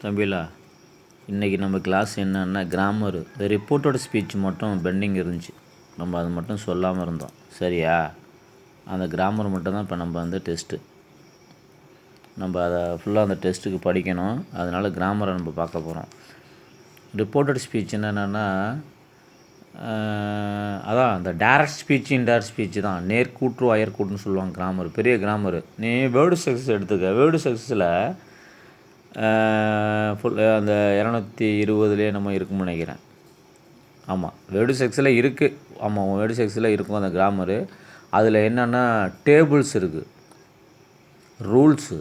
தம்பிலா இன்றைக்கி நம்ம கிளாஸ் என்னன்னா கிராமரு இந்த ரிப்போர்ட்டோட ஸ்பீச் மட்டும் பெண்டிங் இருந்துச்சு. நம்ம அது மட்டும் சொல்லாமல் இருந்தோம். சரியா? அந்த கிராமர் மட்டும் தான் இப்போ நம்ம வந்து டெஸ்ட்டு. நம்ம அதை ஃபுல்லாக அந்த டெஸ்ட்டுக்கு படிக்கணும். அதனால் கிராமரை நம்ம பார்க்க போகிறோம். ரிப்போர்ட்டட் ஸ்பீச் என்னென்னா அதான் அந்த டேரக்ட் ஸ்பீச் இன்டைரக்ட் ஸ்பீச் தான். நேர்கூற்று அயர்கூற்றுன்னு சொல்லுவாங்க கிராமர். பெரிய கிராமரு. நீ வேர்டு சக்ஸஸ் எடுத்துக்க. வேர்டு சக்ஸஸில் அந்த 220 நம்ம இருக்கும்னு நினைக்கிறேன். ஆமாம், வேர்டு செக்ஸில் இருக்குது. ஆமாம், வேர்டு செக்ஸில் இருக்கும் அந்த கிராமரு. அதில் என்னென்னா டேபிள்ஸ் இருக்குது, ரூல்ஸு,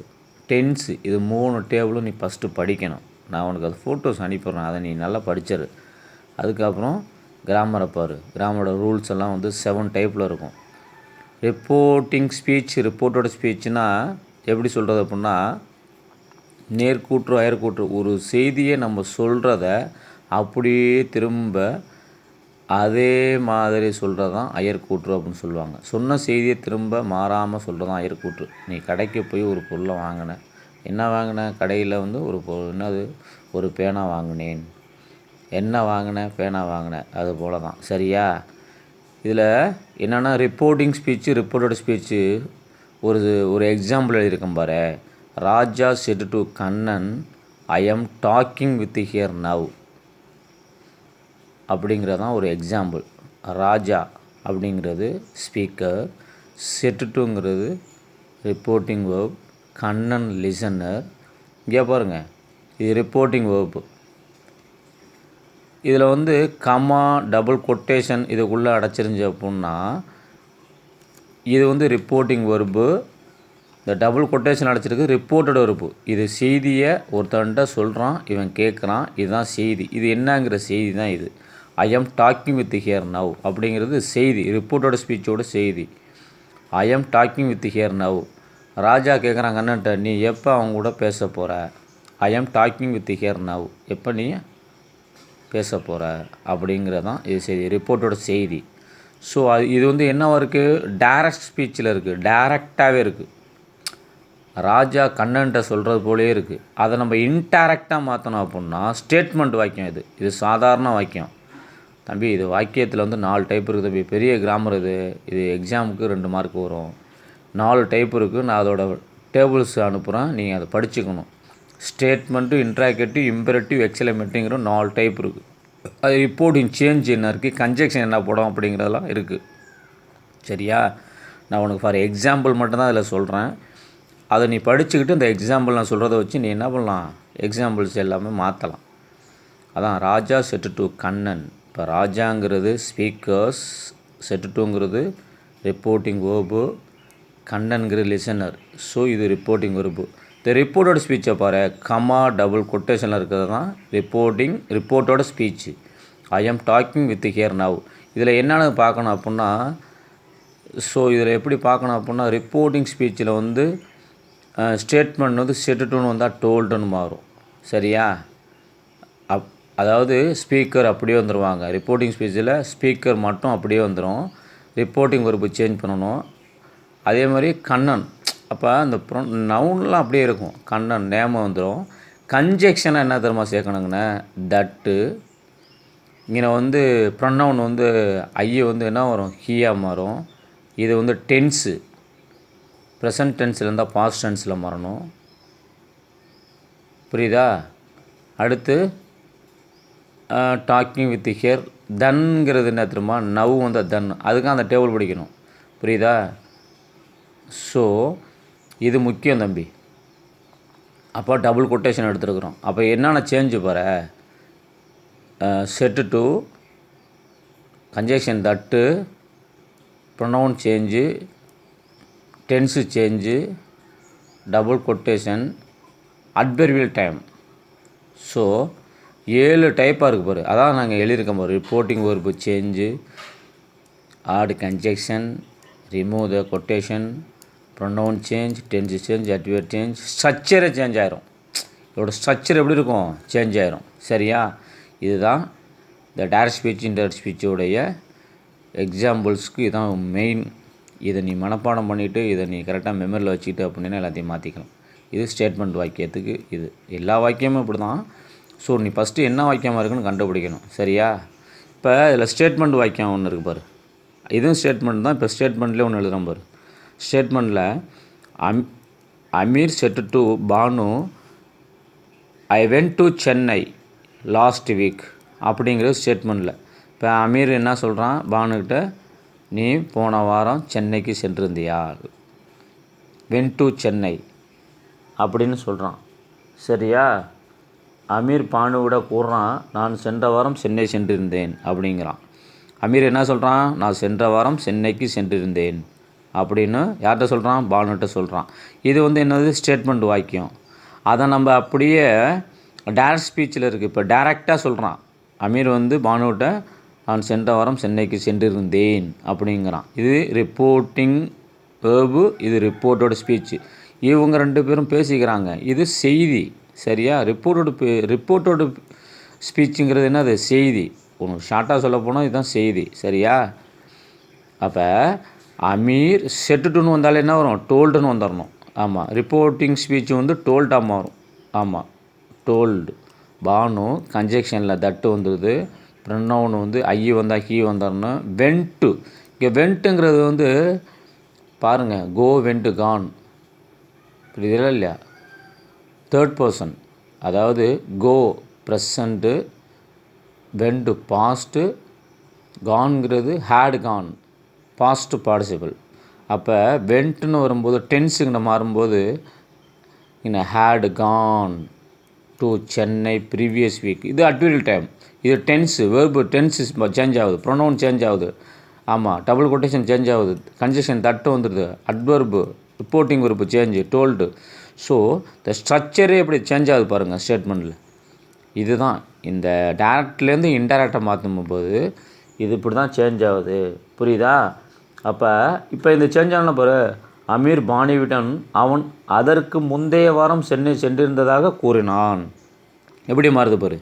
டென்ஸு. இது 3 டேபிளும் நீ ஃபஸ்ட்டு படிக்கணும். நான் உனக்கு அது ஃபோட்டோஸ் அனுப்பிடுறேன். அதை நீ நல்லா படிச்சிரு. அதுக்கப்புறம் கிராமரை பாரு. கிராமரோட ரூல்ஸ் எல்லாம் வந்து 7 டைப்பில் இருக்கும். ரிப்போர்ட்டிங் ஸ்பீச், ரிப்போர்ட்டோட ஸ்பீச்சுனால் எப்படி சொல்கிறது அப்படின்னா, நேர்கூற்று அயர்கூற்று. ஒரு செய்தியை நம்ம சொல்கிறத அப்படியே திரும்ப அதே மாதிரி சொல்கிறது தான் அயர்கூற்று அப்படின்னு சொல்லுவாங்க. சொன்ன செய்தியை திரும்ப மாறாமல் சொல்கிறது தான் அயர்கூற்று. நீ கடைக்கு போய் ஒரு பொருளை வாங்கின, என்ன வாங்கின? கடையில் வந்து ஒரு என்னது, ஒரு பேனா வாங்கினேன். என்ன வாங்கினேன்? பேனா வாங்கினேன். அது போல தான். சரியா? இதில் என்னென்னா ரிப்போர்ட்டிங் ஸ்பீச்சு, ரிப்போர்ட்டட் ஸ்பீச்சு ஒரு எக்ஸாம்பிள் எழுதியிருக்கேன் பாரு. Raja said to Kannan, I am talking with here now அப்படிங்கிறதான் ஒரு எக்ஸாம்பிள். ராஜா அப்படிங்கிறது ஸ்பீக்கர், செட்டுட்டுங்கிறது ரிப்போர்ட்டிங் வேர்ப், கண்ணன் லிசனர். இங்கே பாருங்கள், இது ரிப்போர்ட்டிங் வேர்ப்பு. இதில் வந்து கமா, டபுள் கொட்டேஷன் இதுக்குள்ளே அடைச்சிருந்துச்சு அப்படின்னா இது வந்து ரிப்போர்ட்டிங் வெர்பு. இந்த டபுள் கொட்டேஷன் அடைச்சிருக்கு ரிப்போர்ட்டட் வெர்பு. இது செய்தியை ஒருத்தன்ட்ட சொல்கிறான், இவன் கேட்குறான், இதுதான் செய்தி. இது என்னங்கிற செய்தி தான் இது. I am talking with here now அப்படிங்கிறது செய்தி, ரிப்போர்ட்டோட ஸ்பீச்சோட செய்தி. I am talking with here now. Raja கேட்குறான் கண்ணன்ட்ட, நீ எப்போ அவங்க கூட பேச போகிற? I am talking with here now. எப்போ நீ பேச போகிற அப்படிங்கிறதான் இது செய்தி, ரிப்போர்ட்டோட செய்தி. ஸோ இது வந்து என்னவா இருக்குது? டைரக்ட் ஸ்பீச்சில் இருக்குது, டைரக்டாகவே இருக்குது. ராஜா கண்ணன்ட்ட சொல்கிறது போலே இருக்குது. அதை நம்ம இன்டைரக்டாக மாற்றணும் அப்படின்னா ஸ்டேட்மெண்ட் வாக்கியம். இது சாதாரண வாக்கியம் தம்பி. இது வாக்கியத்தில் வந்து 4 டைப் இருக்குது தம்பி. பெரிய கிராமர் இது எக்ஸாமுக்கு 2 மார்க் வரும். 4 டைப் இருக்குது. நான் அதோட டேபிள்ஸ் அனுப்புகிறேன், நீங்கள் அதை படிச்சுக்கணும். ஸ்டேட்மெண்ட்டு, இன்ட்ராகேட்டிவ், இம்பரேட்டிவ், எக்ஸலமேட்டிங்கிற 4 டைப் இருக்குது. அது ரிப்போர்ட்டிங் சேஞ்ச் என்ன இருக்குது, கன்ஜெக்ஷன் என்ன போடும் அப்படிங்கிறதெல்லாம் இருக்குது. சரியா? நான் உனக்கு ஃபார் எக்ஸாம்பிள் மட்டும்தான் அதில் சொல்கிறேன். அதை நீ படிச்சுக்கிட்டு இந்த எக்ஸாம்பிள் நான் சொல்கிறத வச்சு நீ என்ன பண்ணலாம், எக்ஸாம்பிள்ஸ் எல்லாமே மாற்றலாம். அதான் ராஜா செட்டு டு கண்ணன். இப்போ ராஜாங்கிறது ஸ்பீக்கர்ஸ், செட்டு டுங்கிறது ரிப்போர்ட்டிங் வேர்பு, கண்ணன்கிற லிசனர். ஸோ இது ரிப்போர்ட்டிங் வேர்பு. இந்த ரிப்போர்ட்டோட ஸ்பீச்சை பாரு, கமா, டபுள் கொட்டேஷனில் இருக்கிறது தான் ரிப்போர்ட்டோட speech. I am talking with here now. இதில் என்னென்னு பார்க்கணும் அப்படின்னா, ஸோ இதில் எப்படி பார்க்கணும் அப்படின்னா, ரிப்போர்ட்டிங் ஸ்பீச்சில் வந்து ஸ்டேட்மெண்ட் வந்து செட்டுட்டுன்னு வந்தால் டோல்டுன்னு மாறும். சரியா? அதாவது ஸ்பீக்கர் அப்படியே வந்துடுவாங்க. ரிப்போர்ட்டிங் ஸ்பீச்சில் ஸ்பீக்கர் மட்டும் அப்படியே வந்துடும். ரிப்போர்ட்டிங் வெர்பு சேஞ்ச் பண்ணணும். அதே மாதிரி கண்ணன், அப்போ அந்த நவுன்லாம் அப்படியே இருக்கும். கண்ணன் நேம வந்துடும். கன்ஜெக்ஷனாக என்ன தெரியுமா சேர்க்கணுங்கண்ணே? தட்டு. இங்கே வந்து ப்ரொனவுன் வந்து ஐய வந்து என்ன வரும்? ஹீயாக மாறும். இது வந்து டென்ஸு, ப்ரெசன்ட் டென்ஸில் இருந்தால் பாஸ்ட் டென்ஸில் மாறணும். புரியுதா? அடுத்து டாக்கிங் வித் ஹியர். தன்ங்கிறது என்ன தெரியுமா? நவ் வந்து தன். அதுக்காக அந்த டேபிள் படிக்கணும். புரியுதா? ஸோ இது முக்கியம் தம்பி. அப்போ டபுள் கொட்டேஷன் எடுத்துருக்குறோம். அப்போ என்னென்ன சேஞ்சு பாரு, said to, conjunction that, pronoun change, tense change, double quotation, adverbial time. So 7 டைப்பாக இருக்குது பாரு. அதான் நாங்கள் எழுதியிருக்கோம் பாரு. Reporting verb change, add conjunction, remove the quotation, pronoun change, tense change, adverb change, ஸ்ட்ரக்சரே சேஞ்ச் ஆயிரும். இதோட ஸ்ட்ரக்சர் எப்படி இருக்கும்? சேஞ்ச் ஆயிரும். சரியா? இதுதான் இந்த டைரக்ட் ஸ்பீச், இன்டைரக்ட் ஸ்பீச்சோடைய எக்ஸாம்பிள்ஸ்க்கு இதுதான் மெயின். இதை நீ மனப்பாடம் பண்ணிவிட்டு இதை நீ கரெக்டாக மெமரியில் வச்சுக்கிட்டு அப்படின்னா எல்லாத்தையும் மாற்றிக்கலாம். இது ஸ்டேட்மெண்ட் வாக்கியத்துக்கு. இது எல்லா வாக்கியமும் இப்படி தான். ஸோ நீ ஃபஸ்ட்டு என்ன வாக்கியமாக இருக்குன்னு கண்டுபிடிக்கணும். சரியா? இப்போ இதில் ஸ்டேட்மெண்ட் வாக்கியம் ஒன்று இருக்குது பாரு. இதுவும் ஸ்டேட்மெண்ட் தான். இப்போ ஸ்டேட்மெண்ட்லேயே ஒன்று எழுதுகிறோம் பாரு. ஸ்டேட்மெண்ட்டில் Amir said to Banu I went to Chennai last week அப்படிங்கிறது ஸ்டேட்மெண்ட்டில். இப்போ அமீர் என்ன சொல்கிறான் பானுக்கிட்ட, நீ போன வாரம் சென்னைக்கு சென்றிருந்தியா, வென்ட் டு சென்னை அப்படின்னு சொல்கிறான். சரியா? அமீர் பானுவிட கூறுறான், நான் சென்ற வாரம் சென்னை சென்றிருந்தேன் அப்படிங்கிறான். அமீர் என்ன சொல்கிறான், நான் சென்ற வாரம் சென்னைக்கு சென்றிருந்தேன் அப்படின்னு யார்கிட்ட சொல்கிறான், பானுகிட்ட சொல்கிறான். இது என்னது ஸ்டேட்மெண்ட் வாக்கியம். அதை நம்ம அப்படியே டேரக்ட் ஸ்பீச்சில் இருக்குது. இப்போ டேரெக்டாக சொல்கிறான். அமீர் பானுகிட்ட நான் சென்ற வாரம் சென்னைக்கு சென்றிருந்தேன் அப்படிங்கிறான். இது ரிப்போர்ட்டிங் வேர்பு, இது ரிப்போர்ட்டோட ஸ்பீச்சு. இவங்க ரெண்டு பேரும் பேசிக்கிறாங்க. இது செய்தி. சரியா? ரிப்போர்ட்டோட ஸ்பீச்சுங்கிறது என்னது, செய்தி. ஒன்று ஷார்ட்டாக சொல்ல போனால் இதுதான் செய்தி. சரியா? அப்போ அமீர் செட்டுன்னு வந்தாலும் என்ன வரும், டோல்டுன்னு வந்துடணும். ஆமாம், ரிப்போர்ட்டிங் ஸ்பீச்சு டோல்டாக மாறும். ஆமாம், டோல்டு. பானு கன்ஜெக்ஷனில் தட்டு வந்துடுது. ப்ரொனவுன் ஐ வந்தால் ஹீ வந்துடணும். வென்ட்டு, இங்கே வென்ட்டுங்கிறது பாருங்கள், கோ வென்ட்டு கான், புரியுதுல இல்லையா? Third person. அதாவது கோ ப்ரெசண்ட்டு, வென்ட்டு பாஸ்ட்டு, கான்ங்கிறது ஹேடு கான் பாஸ்ட்டு பார்ட்டிசிபிள். அப்போ வென்ட்டுன்னு வரும்போது டென்ஸுங்கிட்ட மாறும்போது இங்கே had gone to Chennai previous week. இது அட்வர்பியல் டைம். இது டென்ஸு, வேர்பு டென்ஸு சேஞ்ச் ஆகுது, ப்ரொனவுன் சேஞ்ச் ஆகுது. ஆமாம், டபுள் கொட்டேஷன் சேஞ்ச் ஆகுது, கன்ஜெக்ஷன் தட்டு வந்துடுது, adverb reporting verb change, told. So இந்த ஸ்ட்ரக்சரே எப்படி சேஞ்ச் ஆகுது பாருங்கள் ஸ்டேட்மெண்ட்டில். இதுதான் இந்த டேரக்ட்லேருந்து இன்டேரக்டாக மாற்றும் போது இது இப்படி தான் சேஞ்ச் ஆகுது. புரியுதா? இப்போ இந்த சேஞ்ச் ஆன பாரு, அமீர் பானுவிடம் அவன் அதற்கு முந்தைய வாரம் சென்னை சென்றிருந்ததாக கூறினான். எப்படி மாறுது பாரு.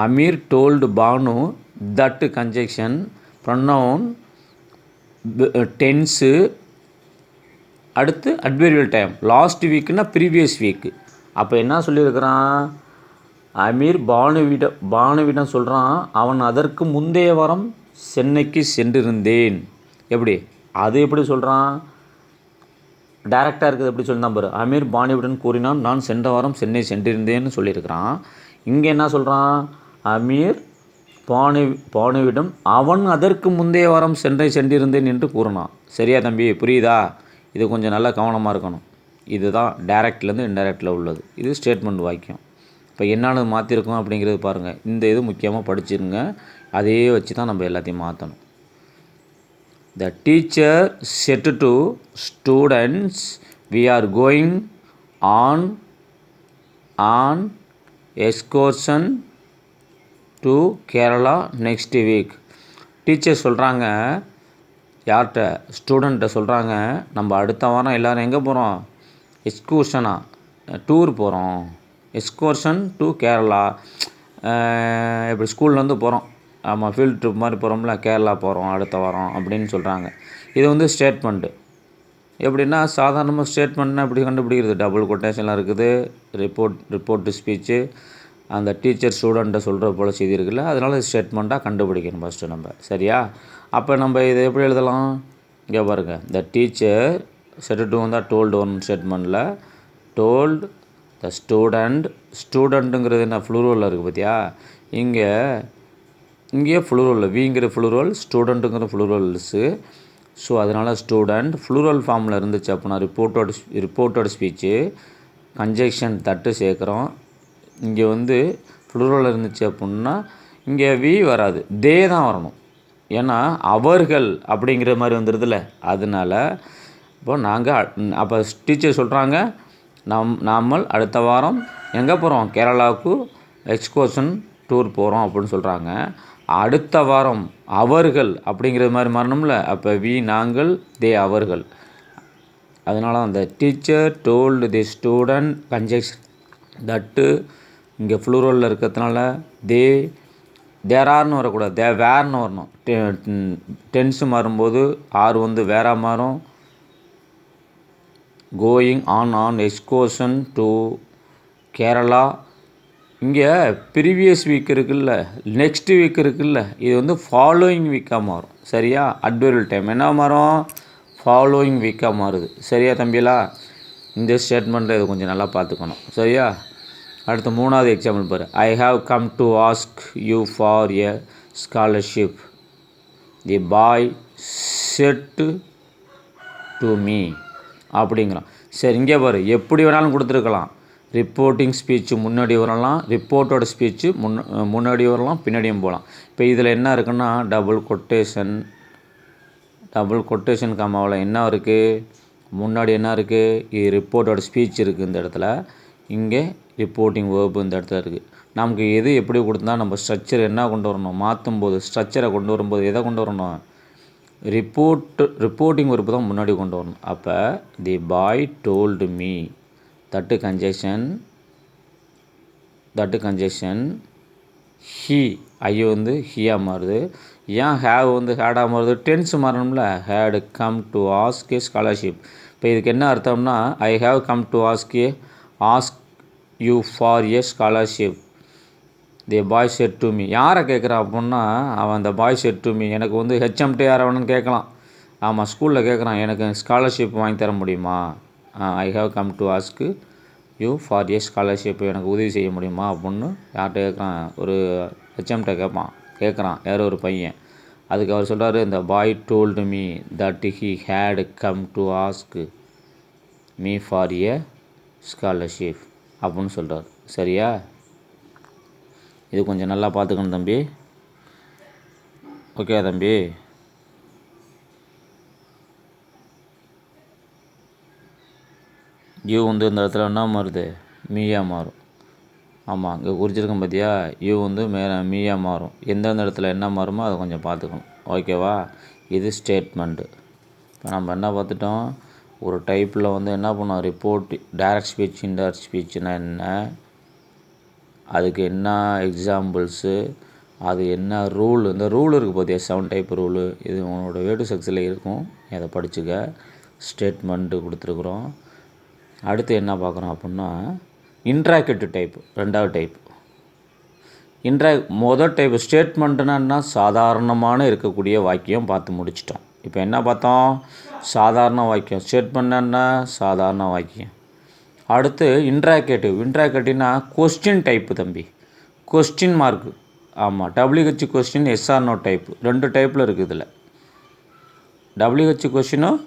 Amir told Banu that conjunction, pronoun, tense, அடுத்து அட்வர்பியல் டைம். லாஸ்ட் வீக்குன்னா ப்ரீவியஸ் வீக்கு. அப்போ என்ன சொல்லியிருக்கிறான், அமீர் பானுவிடம் சொல்கிறான், அவன் அதற்கு முந்தைய வாரம் சென்னைக்கு சென்றிருந்தேன். அது எப்படி சொல்கிறான், டைரெக்டாக இருக்குது. எப்படி சொல்லியிருந்தான் பாரு, அமீர் பானுவிடன் கூறினான், நான் சென்ற வாரம் சென்னை சென்றிருந்தேன்னு சொல்லியிருக்கிறான். இங்கே என்ன சொல்கிறான், அமீர் பானுவிடம் அவன் அதற்கு முந்தைய வாரம் சென்னை சென்றிருந்தேன் என்று கூறினான். சரியா தம்பி? புரியுதா? இது கொஞ்சம் நல்லா கவனமாக இருக்கணும். இதுதான் டைரக்ட்லேருந்து இன்டைரக்டில் உள்ளது. இது ஸ்டேட்மெண்ட் வாக்கியம். இப்போ என்னென்னு மாற்றிருக்கோம் அப்படிங்கிறது பாருங்கள். இந்த இது முக்கியமாக படிச்சிருங்க. அதே வச்சு தான் நம்ம எல்லாத்தையும் மாற்றணும். The teacher said to students, we are going on excursion to Kerala next week. Teacher சொல்கிறாங்க, யார்கிட்ட, ஸ்டூடெண்ட்டை சொல்கிறாங்க, நம்ம அடுத்த வாரம் எல்லோரும் எங்கே போகிறோம், எக்ஸ்கூர்ஷனாக டூர் போகிறோம். எக்ஸ்கூர்ஷன் டு கேரளா. இப்படி ஸ்கூல்லேருந்து போகிறோம். ஆமாம், ஃபீல்டு ட்ரிப் மாதிரி போகிறோம்ல, கேரளா போகிறோம் அடுத்த வாரம் அப்படின்னு சொல்கிறாங்க. இது ஸ்டேட்மெண்ட்டு. எப்படின்னா சாதாரணமாக ஸ்டேட்மெண்ட்னா எப்படி கண்டுபிடிக்கிறது, டபுள் கொட்டேஷன்லாம் இருக்குது, ரிப்போர்ட்டு ஸ்பீச்சு, அந்த டீச்சர் ஸ்டூடெண்ட்டை சொல்கிற போல் செய்தி இருக்குல்ல, அதனால் ஸ்டேட்மெண்ட்டாக கண்டுபிடிக்கணும் ஃபஸ்ட்டு நம்ம. சரியா? அப்போ நம்ம இதை எப்படி எழுதலாம், இங்கே பாருங்கள். த டீச்சர் செட் டு வந்தால் டோல்டு ஒன் ஸ்டேட்மெண்ட்டில், டோல்டு த ஸ்டூடெண்ட்டுங்கிறது என்ன ஃப்ளூரலில் இருக்குது பார்த்தியா, இங்கே ஃப்ளூரல், விங்கிற ஃப்ளூரல், ஸ்டூடெண்ட்டுங்கிற ஃப்ளூரல்ஸு. ஸோ அதனால் ஸ்டூடெண்ட் ஃப்ளூரல் ஃபார்மில் இருந்துச்சு அப்படின்னா ரிப்போர்ட்டோட ஸ்பீச்சு, கன்ஜெக்ஷன் தட்டு சேர்க்குறோம். இங்கே ஃப்ளூரல் இருந்துச்சு அப்படின்னா இங்கே வி வராது, தே தான் வரணும். ஏன்னா அவர்கள் அப்படிங்கிற மாதிரி வந்துடுதுல்ல, அதனால் இப்போ அப்போ டீச்சர் சொல்கிறாங்க, நாமல் அடுத்த வாரம் எங்கே போகிறோம், கேரளாவுக்கு எக்ஸ்கர்ஷன் டூர் போகிறோம் அப்படின்னு சொல்கிறாங்க. அடுத்த வாரம் அவர்கள் அப்படிங்கிற மாதிரி மாறணும்ல, அப்போ வி நாங்கள், தே அவர்கள். அதனால அந்த டீச்சர் டோல்டு தி ஸ்டூடெண்ட் கன்ஜெக்ஷன் தட்டு இங்கே ஃப்ளூரலில் இருக்கிறதுனால தேர் ஆர்னு வரக்கூடாது, தே வேர்னு வரணும். டென்ஸு மாறும்போது ஆர் வேறாக மாறும், going on excursion to Kerala. இங்கே ப்ரீவியஸ் வீக் இருக்குல்ல, நெக்ஸ்ட் வீக் இருக்குல்ல, இது வந்து ஃபாலோயிங் வீக்காக மாறும். சரியா? அட்வர்பியல் டைம் என்ன மாறும்? ஃபாலோயிங் வீக்காக மாறுது. சரியா தம்பிலா? இந்த ஸ்டேட்மெண்ட்டில் இது கொஞ்சம் நல்லா பார்த்துக்கணும். சரியா? அடுத்த 3வது எக்ஸாம்பிள் பாரு. I have come to ask you for a scholarship. The boy said to me அப்படிங்கிறான். சரி, இங்கே பாரு, எப்படி வேணாலும் கொடுத்துருக்கலாம். ரிப்போர்ட்டிங் ஸ்பீச்சு முன்னாடி வரலாம், ரிப்போர்ட்டோட ஸ்பீச்சு முன்னாடி வரலாம், பின்னாடியும் போகலாம். இப்போ இதில் என்ன இருக்குன்னா டபுள் கொட்டேஷன் காமாவில் என்ன இருக்குது? முன்னாடி என்ன இருக்குது? இது ரிப்போர்ட்டோட ஸ்பீச் இருக்குது இந்த இடத்துல. இங்கே ரிப்போர்ட்டிங் வேர்பு இந்த இடத்துல இருக்குது. நமக்கு எது எப்படி கொடுத்தா நம்ம ஸ்ட்ரக்சர் என்ன கொண்டு வரணும்? மாற்றும் போது ஸ்ட்ரக்சரை கொண்டு வரும்போது எதை கொண்டு வரணும்? ரிப்போர்ட்டிங் வேர்பு தான் முன்னாடி கொண்டு வரணும். அப்போ the boy told me, that conjunction he, ஐயோ வந்து ஹீயாக மாறுது. ஏன் ஹேவ் வந்து ஹேடாக மாறுது? டென்ஸ் மாறணும்ல. Had come to ask a scholarship. இப்போ இதுக்கு என்ன அர்த்தம்னா I have come to ask you for a scholarship. The boy said to me. யாரை கேட்குறான் அப்படின்னா அவன் அந்த பாய் செட் டு மீ, எனக்கு வந்து ஹெச்எம்டி யாரை வேணும்னு கேட்கலாம். ஆமாம், ஸ்கூலில் கேட்குறான், எனக்கு ஸ்காலர்ஷிப் வாங்கி தர முடியுமா? ஐ have come to ask you for a scholarship, எனக்கு உதவி செய்ய முடியுமா அப்படின்னு யார்கிட்ட கேட்குறான்? ஒரு ஹெச்எம்கிட்ட கேட்குறான் யார்? ஒரு பையன். அதுக்கு அவர் சொல்கிறாரு, இந்த boy told me that he had come to ask me for a scholarship அப்படின்னு சொல்கிறார். சரியா? இது கொஞ்சம் நல்லா பார்த்துக்கணும் தம்பி. ஓகே தம்பி? யூ வந்து இந்த இடத்துல என்ன மாறுது? மீயாக மாறும். ஆமாம், இங்கே குறிச்சிருக்கேன் பார்த்தியா? யூ வந்து மீயாக மாறும். எந்தெந்த இடத்துல என்ன மாறுமோ அதை கொஞ்சம் பார்த்துக்கணும். ஓகேவா? இது ஸ்டேட்மெண்ட்டு. இப்போ நம்ம என்ன பார்த்துட்டோம்? ஒரு டைப்பில் வந்து என்ன பண்ணோம்? ரிப்போர்ட், டைரக்ட் ஸ்பீச், இன்டைரக்ட் ஸ்பீச்சுன்னா என்ன, அதுக்கு என்ன எக்ஸாம்பிள்ஸு, அது என்ன ரூல். இந்த ரூல் இருக்குது பார்த்தியா? 7 டைப் ரூலு. இது உன்னோட வேடு செக்ஷனில் இருக்கும், அதை படிச்சுக்க. ஸ்டேட்மெண்ட்டு கொடுத்துருக்குறோம். அடுத்து என்ன பார்க்குறோம் அப்படின்னா இன்ட்ராக்டிவ் டைப், 2வது டைப். மொதல் டைப் ஸ்டேட்மெண்ட்டுன்னா சாதாரணமான இருக்கக்கூடிய வாக்கியம் பார்த்து முடிச்சிட்டோம். இப்போ என்ன பார்த்தோம்? சாதாரண வாக்கியம். ஸ்டேட்மெண்ட்னா சாதாரண வாக்கியம். அடுத்து இன்ட்ராக்டிவ்னா கொஸ்டின் டைப்பு தம்பி. Question mark. ஆமாம், WH question, SR no type. 2 டைப்பில் இருக்குது இதில். WH கொஸ்டினும்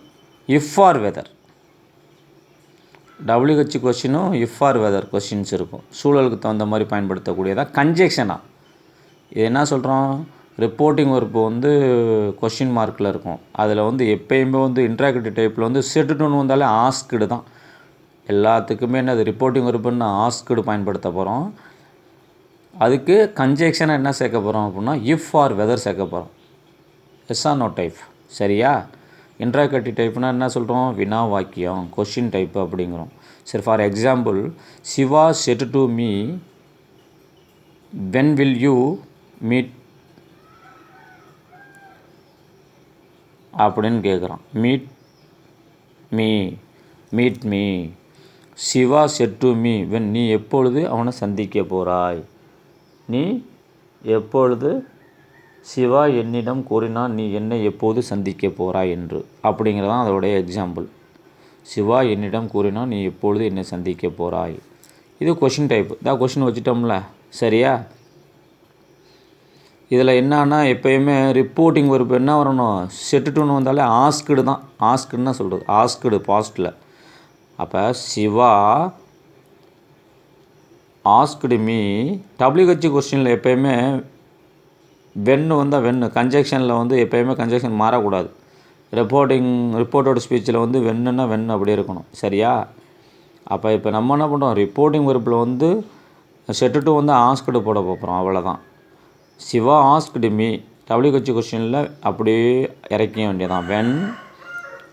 இஃப் ஆர் வெதர். WH கொஸ்டினும் இஃப் ஆர் வெதர் கொஸ்டின்ஸ் இருக்கும். சூழலுக்கு தகுந்த மாதிரி பயன்படுத்தக்கூடியதாக. கன்ஜெக்ஷனாக இது என்ன சொல்கிறோம்? ரிப்போர்ட்டிங் ஒர்க்கு வந்து கொஸ்டின் மார்க்கில் இருக்கும். அதில் வந்து எப்பயுமே வந்து இன்ட்ராக்டிவ் டைப்பில் வந்து செட்டுன்னு வந்தாலே ஆஸ்க்டு தான். எல்லாத்துக்குமே என்னது ரிப்போர்ட்டிங் ஒர்க்குன்னு ஆஸ்க்டு பயன்படுத்த போகிறோம். அதுக்கு கன்ஜெக்ஷனாக என்ன சேர்க்க போகிறோம் அப்படின்னா இஃப் ஆர் வெதர் சேர்க்க போகிறோம். Yes or no type. சரியா? இன்ட்ராக்டிவ் டைப்னால் என்ன சொல்கிறோம்? வினா வாக்கியம், கொஸ்டின் டைப்பு அப்படிங்கிறோம். சரி, for example, Shiva said to me when will you meet அப்படின்னு கேட்குறான். Meet me. Shiva said to me when, நீ எப்பொழுது அவனை சந்திக்க போகிறாய்? நீ எப்பொழுது சிவா என்னிடம் கூறினான் நீ என்னை எப்போது சந்திக்க போகிறாய் என்று. அப்படிங்கிறதான் அதோடைய எக்ஸாம்பிள். சிவா என்னிடம் கூறினான் நீ எப்பொழுது என்னை சந்திக்க போகிறாய். இது கொஷின் டைப்பு தான். கொஷின் வச்சுட்டோம்ல. சரியா? இதில் என்னன்னா எப்போயுமே ரிப்போர்ட்டிங் வெர்பு என்ன வரணும்? செட்டுன்னு வந்தாலே ஆஸ்க்டு தான். ஆஸ்க்டுன்னா சொல்கிறது. ஆஸ்க்டு பாஸ்ட்டில். அப்போ சிவா ஆஸ்க்டு மீ. WH கொஸ்டினில் எப்போயுமே வென்னு வந்தால் வென்னு. கன்ஜெக்ஷனில் வந்து எப்போயுமே கன்ஜெக்ஷன் மாறக்கூடாது. ரிப்போர்ட்டோட ஸ்பீச்சில் வந்து வென்னுன்னா வென்னு அப்படியே இருக்கணும். சரியா? அப்போ இப்போ நம்ம என்ன பண்ணுறோம்? ரிப்போர்ட்டிங் வெர்பில் வந்து செட்டு வந்து ஆஸ்க்டு போட போகிறோம். அவ்வளோதான். Siva asked me. WH கொஸ்டினில் அப்படியே இறக்க வேண்டியதான் வென்.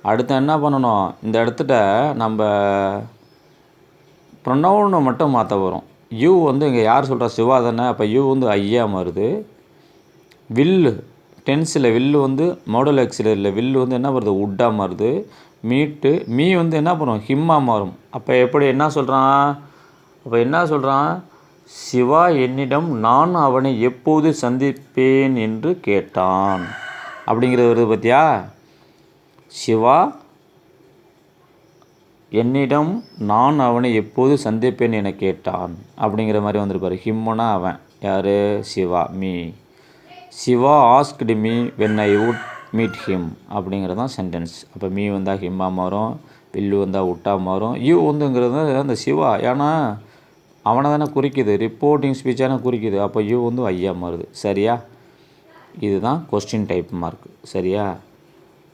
அடுத்து என்ன பண்ணணும்? இந்த இடத்துல நம்ம ப்ரொனவுனை மட்டும் மாற்ற வரும். யூ வந்து இங்கே யார் சொல்கிறா? சிவா தானே. அப்போ யூ வந்து ஐயா மாறுது. வில்லு டென்ஸில் வில்லு வந்து மாடல் ஆக்சிலரியில் வில்லு வந்து என்ன வருது? உட்டாக மாறுது. மீட்டு மீ வந்து என்ன பண்ணும் ஹிம்மாக மாறும். அப்போ எப்படி என்ன சொல்கிறான் சிவா என்னிடம் நான் அவனை எப்போது சந்திப்பேன் என்று கேட்டான் அப்படிங்கிறது வருது பார்த்தியா. சிவா என்னிடம் நான் அவனை எப்போது சந்திப்பேன் என கேட்டான் அப்படிங்கிற மாதிரி வந்திருப்பார். ஹிம்முனா அவன் யார் Shiva me. Shiva asked me when I would meet him அப்படிங்கிறது தான் சென்டென்ஸ். அப்போ மீ வந்தால் ஹிம்மாக மாறும், வில்லு வந்தால் உட்டா மாறும். யூ வந்துங்கிறது அந்த சிவா ஏன்னா அவனை தானே குறிக்குது, ரிப்போர்ட்டிங் ஸ்பீச்சான குறிக்குது. அப்போ யூ வந்து ஐயா மாறுது. சரியா, இதுதான் கொஸ்டின் டைப் மார்க். சரியா,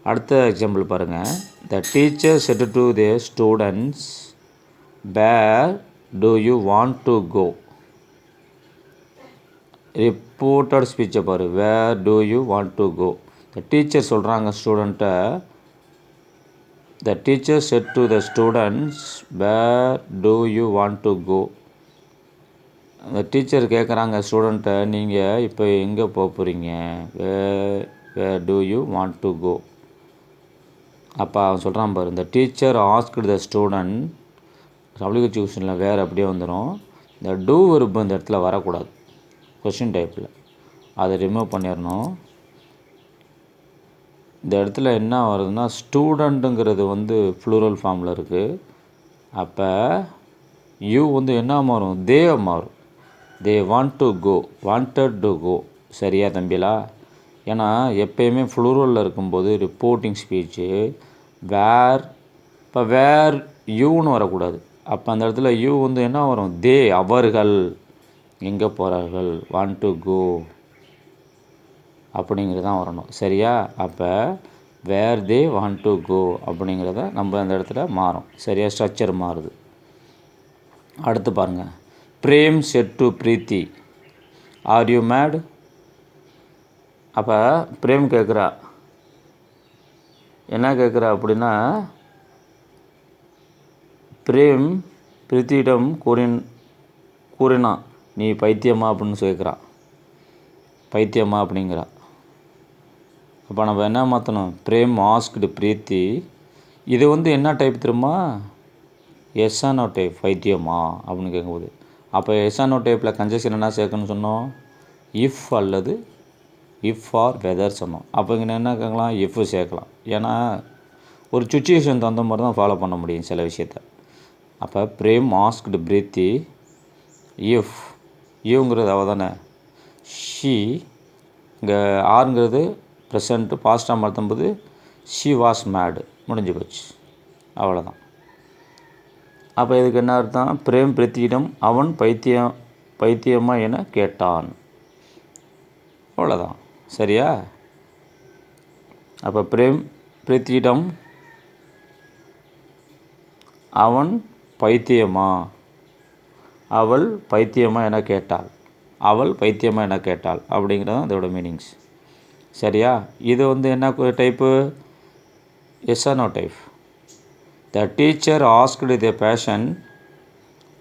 அடுத்த எக்ஸாம்பிள் பாருங்கள். The teacher said to the students where do you want to go. Reported ஸ்பீச்சை பாரு. Where do you want to go. The teacher சொல்கிறாங்க ஸ்டூடெண்ட்டை. The teacher said to the students where do you want to go. அந்த teacher கேட்குறாங்க ஸ்டூடெண்ட்டை, நீங்கள் இப்போ எங்கே போக போகிறீங்க, where do you want to go. அப்போ அவன் சொல்கிறான் பாரு. இந்த டீச்சர் ஆஸ்க்டு த ஸ்டூடெண்ட் சப்ளிகேட் கொஸ்டினில் வேறு அப்படியே வந்துடும். இந்த டூ வெர்ப் இந்த இடத்துல வரக்கூடாது கொஸ்டின் டைப்பில், அதை ரிமூவ் பண்ணிடணும். இந்த இடத்துல என்ன வருதுன்னா ஸ்டூடெண்ட்டுங்கிறது வந்து ப்ளூரல் ஃபார்மில் இருக்குது. அப்போ யூ வந்து என்ன மாறும், தே மாறும். They want to go, wanted to go. சரியா தம்பிலா, ஏன்னா எப்பயுமே ப்ளூரலில் இருக்கும்போது ரிப்போர்ட்டிங் ஸ்பீச்சு வேர், இப்போ வேர் யூன்னு வரக்கூடாது. அப்போ அந்த இடத்துல யூ வந்து என்ன வரும், தே அவர்கள் எங்கே போகிறார்கள், வாண்ட் டு கோ அப்படிங்கிறது தான் வரணும். சரியா, அப்போ வேர் தே வாண்ட் டு கோ அப்படிங்கிறத நம்ம அந்த இடத்துல மாறும். சரியா, ஸ்ட்ரக்சர் மாறுது. அடுத்து பாருங்கள். Prem said to Preethi are you mad. அப்போ பிரேம் கேட்குறா, என்ன கேட்குறா அப்படின்னா, பிரேம் பிரீத்தியிடம் கூறினான் நீ பைத்தியமா அப்படின்னு கேட்குறான். பைத்தியமா அப்படிங்கிறா. அப்போ நம்ம என்ன மாற்றணும், பிரேம் ஆஸ்க்டு பிரீத்தி. இது வந்து என்ன டைப் தெரியுமா, எஸ்ஆனோ டைப். பைத்தியமா அப்படின்னு கேட்கும்போது அப்போ எஸ்ஆனோ டைப்பில் கன்ஜெக்ஷன் என்ன சேர்க்கணும்னு சொன்னோம், இஃப் அல்லது இஃப் ஆர் வெதர் சொன்னோம். அப்போ இங்கே என்ன கேட்கலாம், இஃப் சேர்க்கலாம். ஏன்னா ஒரு சுச்சுவேஷன் தகுந்த மாதிரி தான் ஃபாலோ பண்ண முடியும் சில விஷயத்த. அப்போ பிரேம் ஆஸ்க்டு பிரீத்தி இஃப், யூங்கிறது அவள் தானே, ஷீ இங்கே ஆறுங்கிறது ப்ரெசண்ட்டு பாஸ்டாக மாற்றும்போது ஷீ வாஸ் மேடு, முடிஞ்சு போச்சு, அவ்வளோதான். அப்போ இதுக்கு என்ன அர்த்தம், பிரேம் பிரீத்தியிடம் அவன் பைத்தியமா என கேட்டான், அவ்வளோதான். சரியா, அப்போ பிரேம் பிரீத்தியிடம் அவன் பைத்தியமா, அவள் பைத்தியமா என கேட்டாள், அவள் பைத்தியமா என கேட்டாள் அப்படிங்கிறது அதோட மீனிங்ஸ். சரியா, இது வந்து என்ன type, yes or no type. The teacher asked the patient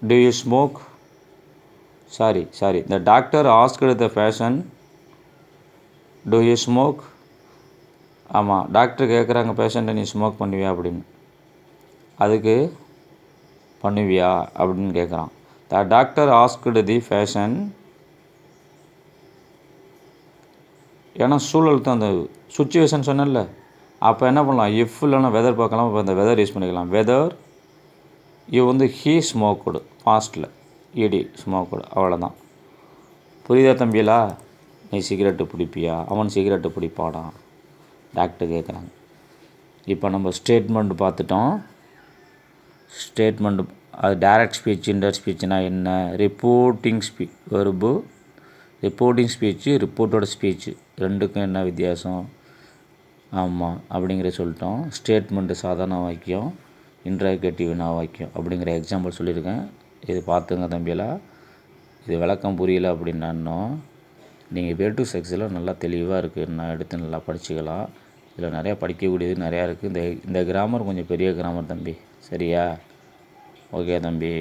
do you smoke. Sorry the doctor asked the patient do you smoke. ஆமாம், டாக்டர் கேட்குறாங்க பேஷண்ட்டை நீ ஸ்மோக் பண்ணுவியா அப்படின்னு. அதுக்கு பண்ணுவியா அப்படின்னு கேட்குறான். த டாக்டர் ஆஸ்க்டு தி பேஷண்ட், ஏன்னா சூழல் தான் அந்த சுச்சுவேஷன் சொன்னல. அப்போ என்ன பண்ணலாம், இஃப் இல்லைன்னா வெதர் பார்க்கலாம். இப்போ அந்த வெதர் யூஸ் பண்ணிக்கலாம். வெதர் இது வந்து ஹீ ஸ்மோக்குடு பாஸ்ட்டில் இடி ஸ்மோக்குடு, அவ்வளோதான். புரியுதா தம்பியலா, நீ சிகரெட்டு பிடிப்பியா, அவன் சிகரெட்டு பிடிப்பானா, டாக்டர் கேட்குறாங்க. இப்போ நம்ம ஸ்டேட்மெண்ட் பார்த்துட்டோம். ஸ்டேட்மெண்ட் அது டைரக்ட் ஸ்பீச், இன்டைரக்ட் ஸ்பீச்னால் என்ன, ரிப்போர்ட்டிங் வெர்பு, ரிப்போர்ட்டிங் ஸ்பீச்சு, ரிப்போர்ட்டோட ஸ்பீச்சு ரெண்டுக்கும் என்ன வித்தியாசம், ஆமாம் அப்படிங்கிற சொல்லிட்டோம். ஸ்டேட்மெண்ட்டு சாதாரண வாக்கியம், இன்ட்ராகேட்டிவ் வினா வாக்கியம் அப்படிங்கிற எக்ஸாம்பிள் சொல்லியிருக்கேன். இது பார்த்துங்க தம்பியெல்லாம். இது விளக்கம் புரியலை அப்படின்னா நீங்கள் வேட்டு செக்ஸில் நல்லா தெளிவாக இருக்குது, நான் எடுத்து நல்லா படிச்சுக்கலாம். இதில் நிறையா படிக்கக்கூடியது நிறையா இருக்குது. இந்த கிராமர் கொஞ்சம் பெரிய கிராமர் தம்பி. சரியா, ஓகே தம்பி.